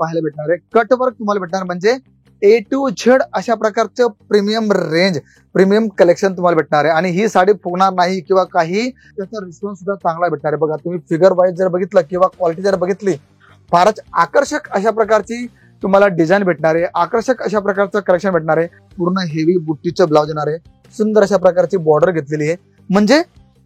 पाहायला भेटणार आहे. कटवर्क तुम्हाला भेटणार म्हणजे A to Z अशा प्रकारचं प्रीमियम रेंज, प्रीमियम कलेक्शन तुम्हाला भेटणार आहे. आणि ही साडी फुगणार नाही किंवा काही, त्याचा रिस्पॉन्स सुद्धा चांगला भेटणार आहे. बघा तुम्ही फिगर वाईज जर बघितलं किंवा क्वालिटी जर बघितली, फारच आकर्षक अशा प्रकारची तुम्हाला डिझाईन भेटणार आहे, आकर्षक अशा प्रकारचं कलेक्शन भेटणार आहे. पूर्ण हेवी बुट्टीचं ब्लाउज येणार आहे, सुंदर अशा प्रकारची बॉर्डर घेतलेली आहे, म्हणजे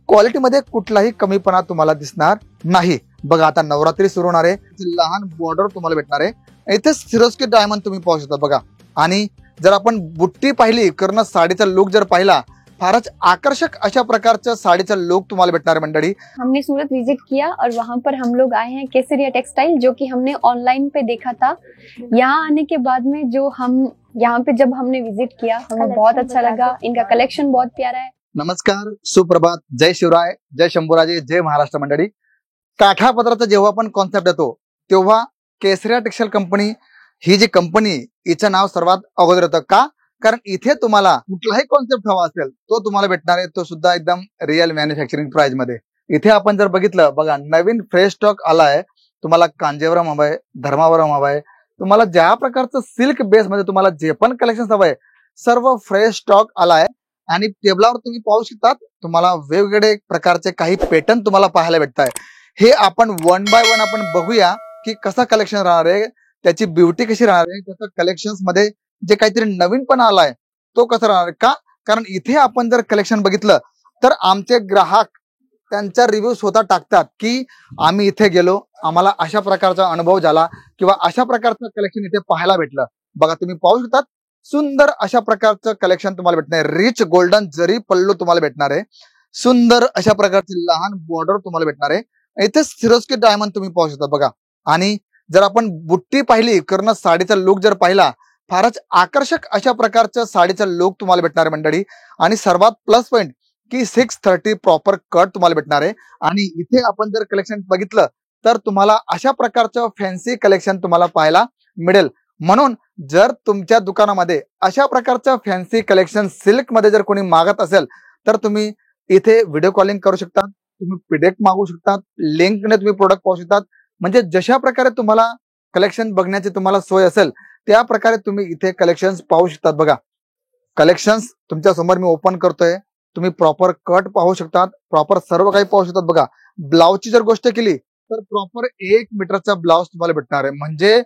क्वालिटीमध्ये कुठलाही कमीपणा तुम्हाला दिसणार नाही. बघा आता नवरात्री सुरू होणार आहे, लहान बॉर्डर तुम्हाला भेटणार आहे. इथे सिरोस्की डायमंड तुम्ही पाहू शकता बघा. आणि जर आपण बुट्टी पाहिली, कर्ण साडीचा लुक जर पाहिला, फारच आकर्षक अशा प्रकारचं साडीचा लुक तुम्हाला भेटणार मंडळी. हमने सूरत विजिट किया और वहाँ पर हम लोग आए हैं केसरिया टेक्सटाइल, जो कि हमने ऑनलाइन पे देखा था. यहाँ आने के बाद में जो हम यहाँ पे जब हमने विजिट किया, हमें बहुत अच्छा लगा. इनका कलेक्शन बहुत प्यारा है. नमस्कार, सुप्रभात, जय शिवराय, जय शंभूराजे, जय महाराष्ट्र मंडळी. काठापदराचा जेव्हा पण कॉन्सेप्ट येतो तेव्हा केसरिया टेक्सटाइल कंपनी ही जी कंपनी, हिचं नाव सर्वात अगोदर येतं. का? कारण इथे तुम्हाला कुठलाही कॉन्सेप्ट हवा असेल तो तुम्हाला भेटणार आहे, तो सुद्धा एकदम रिअल मॅन्युफॅक्चरिंग प्राइस मध्ये. इथे आपण जर बघितलं बघा, नवीन फ्रेश स्टॉक आलाय. तुम्हाला कांजीवरम हवंय, धर्मावरम हवंय, तुम्हाला ज्या प्रकारचं सिल्क बेस मध्ये तुम्हाला जे पण कलेक्शन हवंय, सर्व फ्रेश स्टॉक आलाय. आणि टेबलावर तुम्ही पाहू शकतात, तुम्हाला वेगवेगळे प्रकारचे काही पॅटर्न तुम्हाला पाहायला भेटताय. हे आपण वन बाय वन आपण बघूया की कसं कलेक्शन राहणार आहे, त्याची ब्युटी कशी राहणार आहे, त्याचं कलेक्शन्स मध्ये जे काहीतरी नवीन पण आलाय तो कसा राहणार आहे. का? कारण इथे आपण जर कलेक्शन बघितलं तर आमचे ग्राहक त्यांचा रिव्ह्यू स्वतः टाकतात की आम्ही इथे गेलो, आम्हाला अशा प्रकारचा अनुभव झाला किंवा अशा प्रकारचं कलेक्शन इथे पाहायला भेटलं. बघा तुम्ही पाहू शकतात, सुंदर अशा प्रकारचं कलेक्शन तुम्हाला भेटणार आहे. रिच गोल्डन जरी पल्लू तुम्हाला भेटणार आहे, सुंदर अशा प्रकारची लहान बॉर्डर तुम्हाला भेटणार आहे. इथे सिरोस्की डायमंड तुम्ही पाहू शकता बघा. आणि जर आपण बुट्टी पाहिली, कर्ण साडीचा लुक जर पाहिला, फारच आकर्षक अशा प्रकारचं साडीचा लुक तुम्हाला भेटणार आहे मंडळी. आणि सर्वात प्लस पॉईंट की 630 प्रॉपर कट तुम्हाला भेटणार आहे. आणि इथे आपण जर कलेक्शन बघितलं तर तुम्हाला अशा प्रकारचं फॅन्सी कलेक्शन तुम्हाला पाहायला मिळेल. म्हणून जर तुमच्या दुकानामध्ये अशा प्रकारचं फॅन्सी कलेक्शन सिल्क मध्ये जर कोणी मागत असेल तर तुम्ही इथे व्हिडिओ कॉलिंग करू शकता, तुम्ही पीडीएफ मागू शकतात, लिंकने तुम्ही प्रोडक्ट पाहू शकतात. म्हणजे जशा प्रकारे तुम्हाला कलेक्शन बघण्याची तुम्हाला सोय असेल त्या प्रकारे तुम्ही इथे कलेक्शन पाहू शकतात. बघा कलेक्शन्स तुमच्या समोर मी ओपन करतोय, तुम्ही प्रॉपर कट पाहू शकतात, प्रॉपर सर्व काही पाहू शकतात. बघा ब्लाउजची जर गोष्ट केली तर प्रॉपर 1 मीटरचा ब्लाउज तुम्हाला भेटणार आहे. म्हणजे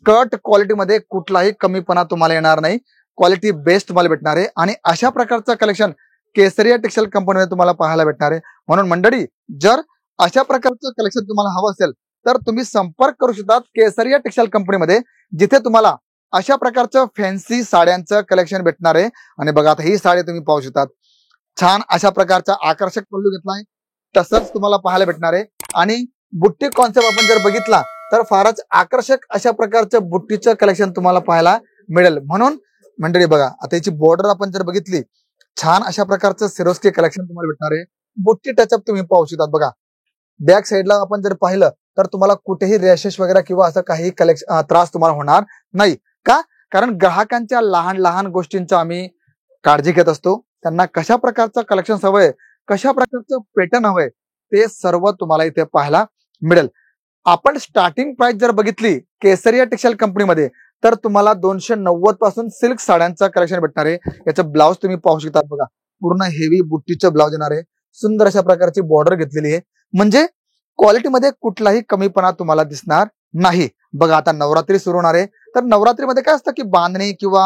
कट क्वालिटीमध्ये कुठलाही कमीपणा तुम्हाला येणार नाही, क्वालिटी बेस्ट तुम्हाला भेटणार आहे. आणि अशा प्रकारचं कलेक्शन केसरिया टेक्सटाइल कंपनीमध्ये तुम्हाला पाहायला भेटणार आहे. म्हणून मंडळी, जर अशा प्रकारचं कलेक्शन तुम्हाला हवं असेल तर तुम्ही संपर्क करू शकता केसरिया टेक्सटाइल कंपनीमध्ये, जिथे तुम्हाला अशा प्रकारचं फॅन्सी साड्यांचं कलेक्शन भेटणार आहे. आणि बघा आता ही साडी तुम्ही पाहू शकतात, छान अशा प्रकारचा आकर्षक पल्लू घेतलाय, तसंच तुम्हाला पाहायला भेटणार आहे. आणि बुट्टी कॉन्सेप्ट आपण जर बघितला तर फारच आकर्षक अशा प्रकारचं बुट्टीचं कलेक्शन तुम्हाला पाहायला मिळेल. म्हणून मंडळी बघा आता याची बॉर्डर आपण जर बघितली, छान अशा प्रकारचं सिरोस्की कलेक्शन तुम्हाला भेटणार आहे. बुट्टी टचअप तुम्ही पाहू शकतात. बघा बॅक साईडला आपण जर पाहिलं तर तुम्हाला कुठेही रॅशेस वगैरे किंवा असं काही कलेक्शन त्रास तुम्हाला होणार नाही. का? कारण ग्राहकांच्या लहान लहान गोष्टींचा आम्ही काळजी घेत असतो. त्यांना कशा प्रकारचं कलेक्शन हवंय, कशा प्रकारचं पॅटर्न हवंय, ते सर्व तुम्हाला इथे पाहायला मिळेल. आपण स्टार्टिंग प्राइस जर बघितली केसरिया टेक्सटाइल कंपनीमध्ये तर तुम्हाला 290 पासून सिल्क साड्यांचं कलेक्शन भेटणार आहे. याचं ब्लाउज तुम्ही पाहू शकता. बघा पूर्ण हेवी बुट्टीचं ब्लाउज येणार आहे, सुंदर अशा प्रकारची बॉर्डर घेतलेली आहे, म्हणजे क्वालिटीमध्ये कुठलाही कमीपणा तुम्हाला दिसणार नाही. बघा आता नवरात्री सुरू होणार आहे, तर नवरात्रीमध्ये काय असतं की बांधणी किंवा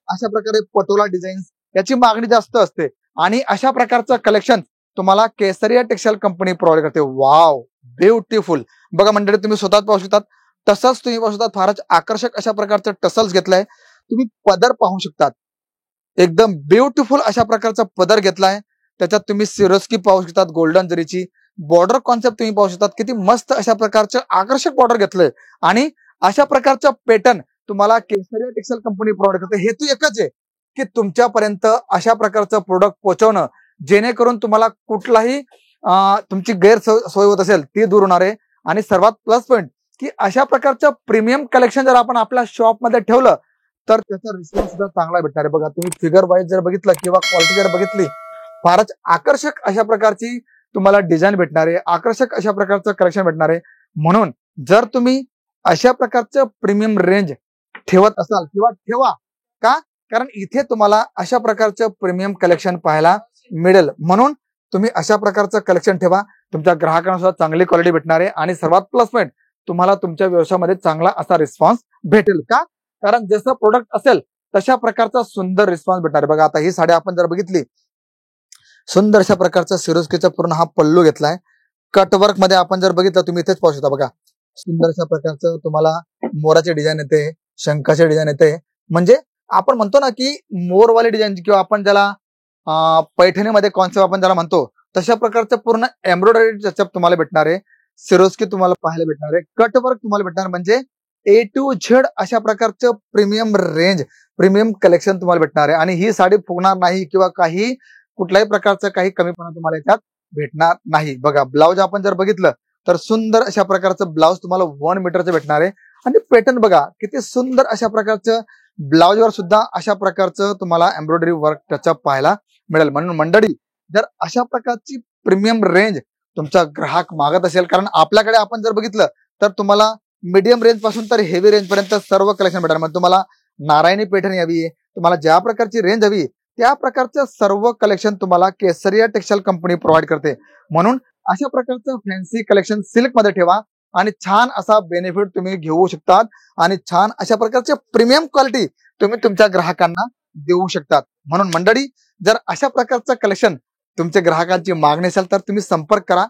अशा प्रकारे पटोला डिझाईन याची मागणी जास्त असते. आणि अशा प्रकारचं कलेक्शन तुम्हाला केसरिया टेक्सटाइल कंपनी प्रोव्हाइड करते. Wow, beautiful. बघा मंडळी तुम्ही स्वतः पाहू शकतात, तसंच तुम्ही पाहू शकतात फारच आकर्षक अशा प्रकारचं टसल्स घेतलंय. तुम्ही पदर पाहू शकतात, एकदम ब्युटिफुल अशा प्रकारचा पदर घेतलाय. त्याच्यात तुम्ही सिरोस्की पाहू शकतात, गोल्डन जरीची बॉर्डर कॉन्सेप्ट तुम्ही पाहू शकतात, किती मस्त अशा प्रकारचं आकर्षक बॉर्डर घेतलंय. आणि अशा प्रकारचं पॅटर्न तुम्हाला केसरिया टेक्सटाइल कंपनी प्रोव्हाइड करते. हेतू एकच आहे की तुमच्यापर्यंत अशा प्रकारचं प्रोडक्ट पोहोचवणं, जेणेकरून तुम्हाला कुठलाही तुमची गैरसोय होत असेल ती दूर होणार आहे. आणि सर्वात प्लस पॉईंट की अशा प्रकारचं प्रीमियम कलेक्शन जर आपण आपल्या शॉपमध्ये ठेवलं तर त्याचा रिस्पॉन्स सुद्धा चांगला भेटणार आहे. बघा तुम्ही फिगर वाईज जर बघितलं किंवा क्वालिटी जर बघितली, फारच आकर्षक अशा प्रकारची तुम्हाला डिझाईन भेटणार आहे, आकर्षक अशा प्रकारचं कलेक्शन भेटणार आहे. म्हणून जर तुम्ही अशा प्रकारचं प्रीमियम रेंज ठेवत असाल किंवा ठेवा का, कारण इथे तुम्हाला अशा प्रकारचं प्रीमियम कलेक्शन पाहायला मिळेल. म्हणून तुम्ही अशा प्रकारचं कलेक्शन ठेवा. तुमच्या ग्राहकांना सुद्धा चांगली क्वालिटी भेटणार आहे आणि सर्वात प्लस पॉईंट तुम्हाला तुमच्या व्यवसायामध्ये चांगला असा रिस्पॉन्स भेटेल का, कारण जसं प्रोडक्ट असेल तशा प्रकारचा सुंदर रिस्पॉन्स भेटणार आहे. बघा आता ही साडी आपण जर बघितली, सुंदर अशा प्रकारचा सिरोस्कीचा पूर्ण हा पल्लू घेतलाय. कटवर्क मध्ये आपण जर बघितलं, तुम्ही इथेच पाहू शकता. बघा सुंदर अशा प्रकारचं तुम्हाला मोराचे डिझाईन येते, शंखाचे डिझाईन येते. म्हणजे आपण म्हणतो ना की मोरवाली डिझाईन किंवा आपण ज्याला पैठणीमध्ये कॉन्सेप्ट आपण ज्याला म्हणतो तशा प्रकारचं पूर्ण एम्ब्रॉयडरी टचअप तुम्हाला भेटणार आहे. सिरोस्की तुम्हाला पाहायला भेटणार आहे, कटवर्क तुम्हाला भेटणार, म्हणजे A to Z अशा प्रकारचं प्रीमियम रेंज, प्रीमियम कलेक्शन तुम्हाला भेटणार आहे. आणि ही साडी फुगणार नाही किंवा काही कुठल्याही प्रकारचं काही कमीपणा तुम्हाला याच्यात भेटणार नाही. बघा ब्लाउज आपण जर बघितलं तर सुंदर अशा प्रकारचं ब्लाउज तुम्हाला 1 मीटरचं भेटणार आहे. आणि पॅटर्न बघा किती सुंदर अशा प्रकारचं, ब्लाउजवर सुद्धा अशा प्रकारचं तुम्हाला एम्ब्रॉयडरी वर्क टचअप पाहायला मिळेल. म्हणून मंडळी, जर अशा प्रकारची प्रीमियम रेंज तुमचा ग्राहक मागत असेल, कारण आपल्याकडे आपण जर बघितलं तर तुम्हाला मीडियम रेंज पासून तर हेवी रेंज पर्यंत सर्व कलेक्शन भेटणार. म्हणजे तुम्हाला नारायणी पैठणी हवी आहे, तुम्हाला ज्या प्रकारची रेंज हवी त्या प्रकारचं सर्व कलेक्शन तुम्हाला केसरिया टेक्सटाईल कंपनी प्रोव्हाइड करते. म्हणून अशा प्रकारचं फॅन्सी कलेक्शन सिल्क मध्ये ठेवा आणि छान असा बेनिफिट तुम्ही घेऊ शकतात आणि छान अशा प्रकारचे प्रीमियम क्वालिटी तुम्ही तुमच्या ग्राहकांना देऊ शकतात. म्हणून मंडळी, जर अशा प्रकारचं कलेक्शन तुमच्या ग्राहकांची मागणी असेल तर तुम्ही संपर्क करा.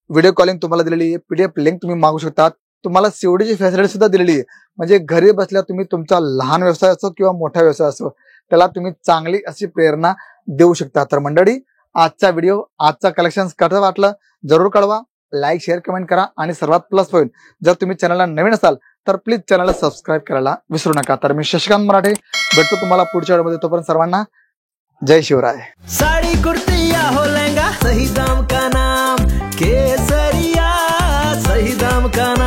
व्हिडिओ कॉलिंग तुम्हाला दिलेली आहे, PDF लिंक तुम्ही मागू शकतात. तुम्हाला CODची फॅसिलिटी सुद्धा दिलेली आहे. म्हणजे घरी बसल्या तुम्ही तुमचा लहान व्यवसाय असो किंवा मोठा व्यवसाय असो त्याला तुम्ही चांगली अशी प्रेरणा देऊ शकता. तर मंडळी, आजचा व्हिडिओ, आजचा कलेक्शन कसं वाटलं जरूर कळवा. लाईक, शेअर, कमेंट करा. आणि सर्वात प्लस पॉईंट, जर तुम्ही चॅनलला नवीन असाल तर प्लीज चॅनलला सबस्क्राईब करायला विसरू नका. तर मी शशिकांत मराठे भेटतो तुम्हाला पुढच्या व्हिडिओमध्ये. तोपर्यंत सर्वांना जय शिवराय. साड़ी कुर्ती या हो लहंगा, सही दाम का नाम केसरिया, सही दाम का नाम.